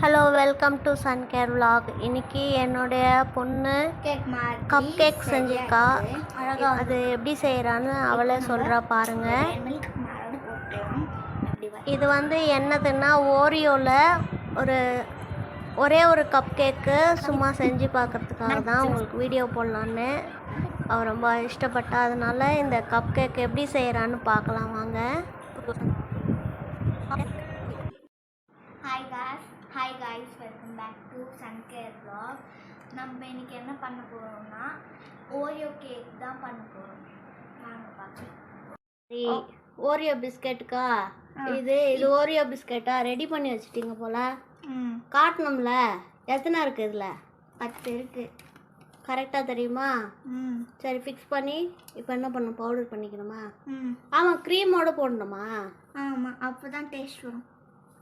Hello welcome to Sun Care vlog. இன்னைக்கு என்னுடைய பொண்ணு கப் கேக் செஞ்சிருக்கா. அது எப்படி செய்கிறான்னு அவளே சொல்கிறா பாருங்க. இது வந்து என்னதுன்னா ஓரியோவில் ஒரே ஒரு கப் கேக்கு சும்மா செஞ்சு பார்க்குறதுக்காக தான் உங்களுக்கு வீடியோ போடலான்னு அவள் ரொம்ப இஷ்டப்பட்டா. அதனால இந்த கப் கேக் எப்படி செய்கிறான்னு பார்க்கலாம் வாங்க. Hi guys, welcome back to Sun Care vlog. நம்ம இன்னைக்கு என்ன பண்ண போகிறோம்னா ஓரியோ கேக் தான் பண்ண போகிறோம். வாங்க பார்க்கலாம். ஓரியோ பிஸ்கெட்டுக்கா? இது ஓரியோ பிஸ்கெட்டா? ரெடி பண்ணி வச்சுட்டீங்க போல. காட்டணும்ல. எத்தனை இருக்குது இதில்? 10 இருக்குது. கரெக்டாக தெரியுமா? சரி, ஃபிக்ஸ் பண்ணி இப்போ என்ன பண்ணணும்? பவுடர் பண்ணிக்கணுமா? ஆமாம், க்ரீமோடு போடணுமா? ஆமாம், அப்போ தான் டேஸ்ட் வரும்.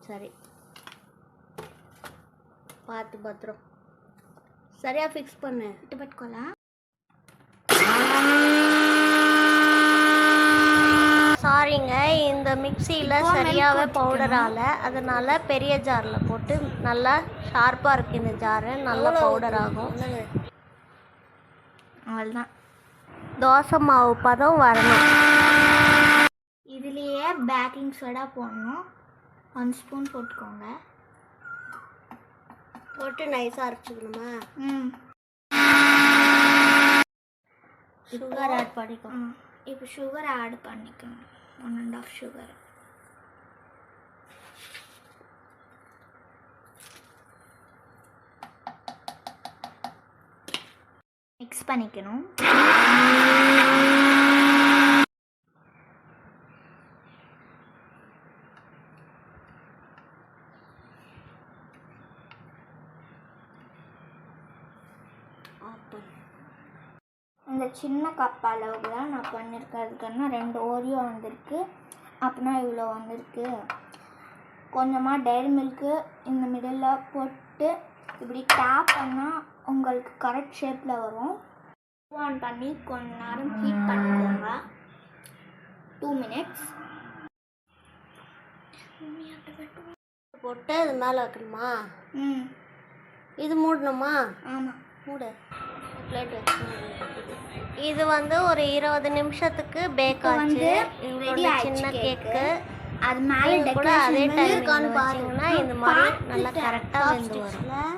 சரி, பார்த்து பத்திரம். சரியா ஃபிக்ஸ் பண்ணு. இட்டு பட்டுக்கோலாம். சாரிங்க, இந்த மிக்சியில் சரியாகவே பவுடரால், அதனால் பெரிய ஜாரில் போட்டு நல்லா ஷார்ப்பாக இருக்குது இந்த ஜாரு, நல்லா பவுடர் ஆகும். அவ்வளோதான். தோசை மாவு பதம் வரணும். இதுலேயே பேக்கிங் சோடா போடணும். 1 ஸ்பூன் போட்டுக்கோங்க. போட்டு நைஸாக அரைச்சிக்கணுமா? சுகர் ஆட் பண்ணிக்கணும். இப்போ சுகர் ஆட் பண்ணிக்கணும். 1.5 சுகர். மிக்ஸ் பண்ணிக்கணும். இந்த சின்ன கப் அளவுக்கு தான் நான் பண்ணியிருக்கேன். அதுக்குன்னா 2 ஓரியோ வந்திருக்கு. அப்படின்னா இவ்வளோ வந்திருக்கு. கொஞ்சமாக டைரி மில்க்கு இந்த மிடில் போட்டு இப்படி டேப் பண்ணால் உங்களுக்கு கரெக்ட் ஷேப்பில் வரும். ஆன் பண்ணி கொஞ்ச நேரம் ஹீட் பண்ணிக்கோங்க. 2 மினிட்ஸ் போட்டு இது மேலே வைக்கணுமா? இது மூடணுமா? ஆமாம், மூடு. பிளேட் வச்சு இது வந்து ஒரு 20 நிமிஷத்துக்கு பேக் ஆச்சு. இவ்வளோ சின்ன கேக்கு. அது மேலே கூட அதே டைம் பார்த்தீங்கன்னா இந்த மாதிரி நல்லா கரெக்டாக வெந்து வரும்.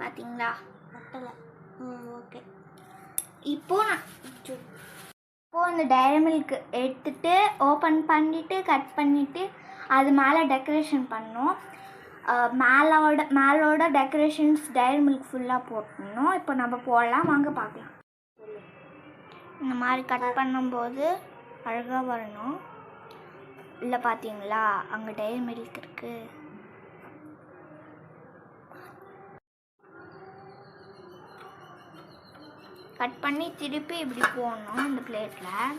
பார்த்தீங்களா? கட்டலை. ஓகே. இப்போது இந்த டைரி மில்க் எடுத்துட்டு ஓப்பன் பண்ணிவிட்டு கட் பண்ணிவிட்டு அது மேலே டெக்கரேஷன் பண்ணோம். மேலோட டெக்கரேஷன்ஸ் டைரி மில்க் ஃபுல்லாக போட்டணும். இப்போ நம்ம போடலாம், வாங்க பார்க்கலாம். இந்த மாதிரி கட் பண்ணும்போது அழகாக வரணும். இல்லை பார்த்தீங்களா, அங்கே டைரி மில்க் இருக்குது. கட் பண்ணி திருப்பி இப்படி போடணும் இந்த பிளேட்டில்.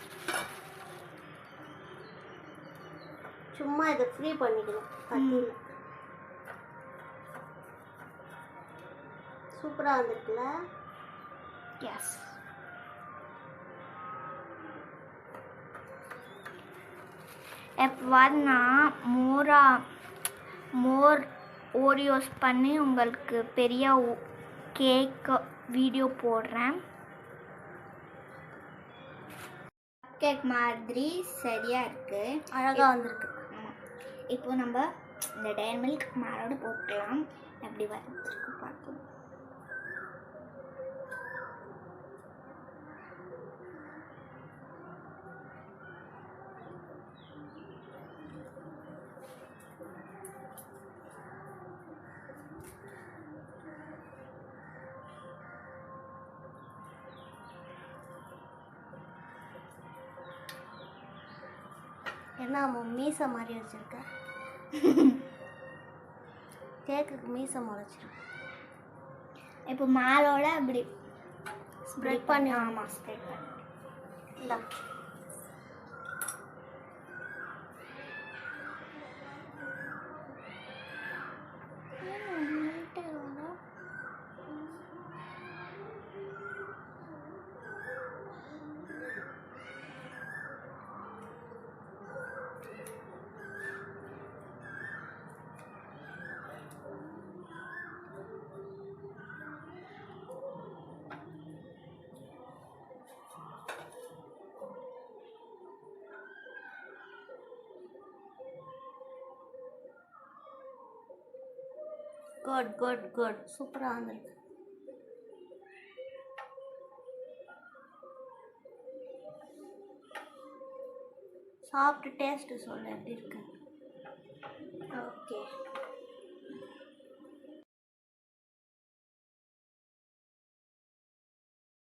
சும்மா இதை ஃப்ரீ பண்ணிக்கணும் கட்டியில். சூப்பராக வந்துருக்குல்ல? எஸ். எப்போவாது நான் மோர் ஓரியோஸ் பண்ணி உங்களுக்கு பெரிய கேக் வீடியோ போடுறேன். கேக் மாதிரி சரியாக இருக்குது, அழகாக வந்திருக்கு. இப்போ நம்ம இந்த டைரி மில்க் மேலோடு போட்டுக்கலாம். எப்படி வந்துருக்கு பார்க்கலாம். என்ன மீசை மாதிரி வச்சுருக்க? கேக்குக்கு மீசை முளைச்சிருக்கு. இப்போ மேலோட அப்படி ஸ்ப்ரெட் பண்ணி. ஆமாம், ஸ்ப்ரெட் பண்ணி. இல்லை, குட் குட் குட் சூப்பராக வந்திருக்கு. சாப்பிட்டு டேஸ்ட்டு சொல்லு எப்படி இருக்கு. ஓகே